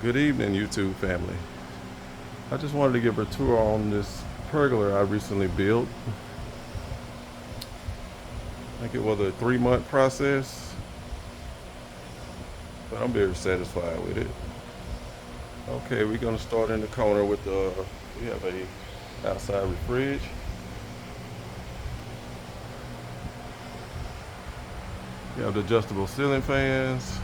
Good evening, YouTube family. I just wanted to give a tour on this pergola I recently built. I think it was a 3-month process, but I'm very satisfied with it. Okay, we're gonna start in the corner with we have a outside fridge. We have the adjustable ceiling fans.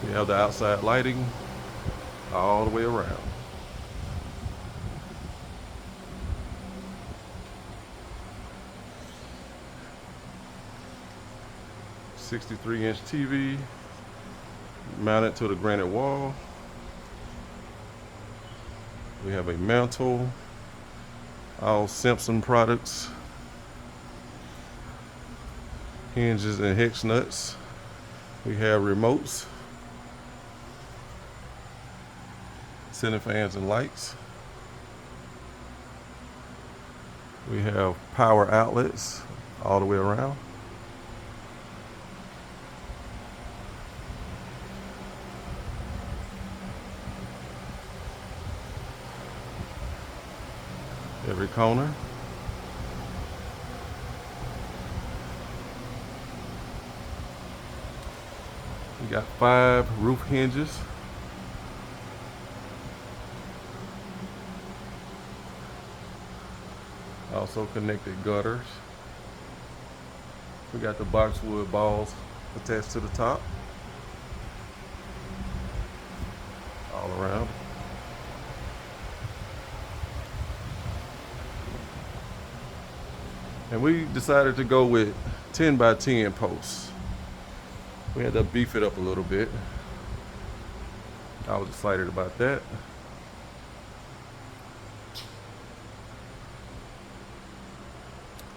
We have the outside lighting all the way around. '63-inch TV mounted to the granite wall. We have a mantle, all Simpson products, hinges and hex nuts. We have remotes, ceiling fans and lights. We have power outlets all the way around. Every corner. We got 5 roof hinges. Also connected gutters. We got the boxwood balls attached to the top. All around. And we decided to go with 10 by 10 posts. We had to beef it up a little bit. I was excited about that.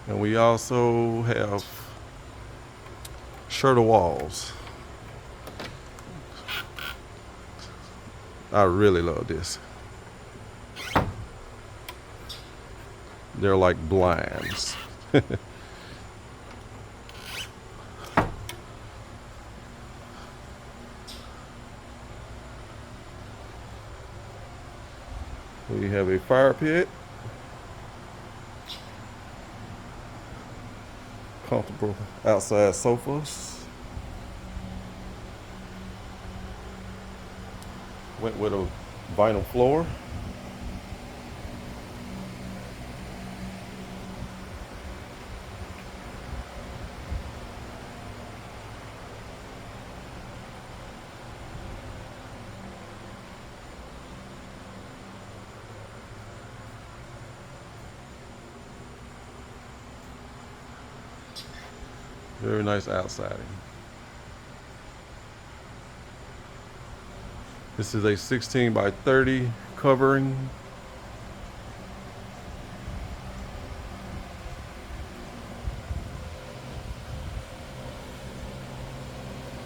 And we also have shutter walls. I really love this. They're like blinds. We have a fire pit. Comfortable outside sofas. Went with a vinyl floor. Very nice outsiding. This is a 16 by 30 covering.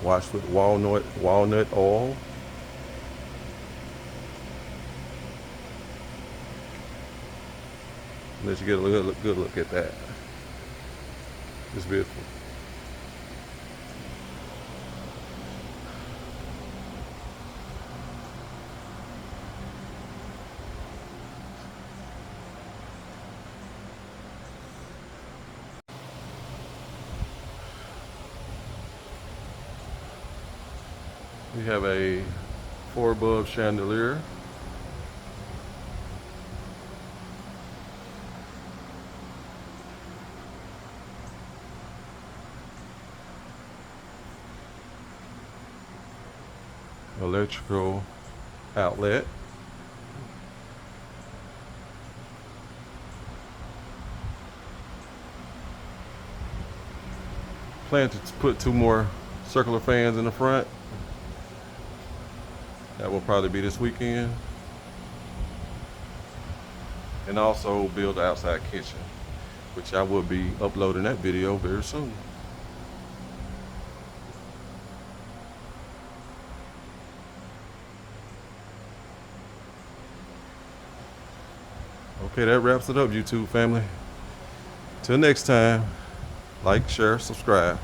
Washed with walnut oil. Let you get a good look at that. It's beautiful. We have a 4 bulb chandelier. Electrical outlet. Plan to put 2 more circular fans in the front. That will probably be this weekend. And also build the outside kitchen, which I will be uploading that video very soon. Okay, that wraps it up, YouTube family. Till next time. Like, share, subscribe.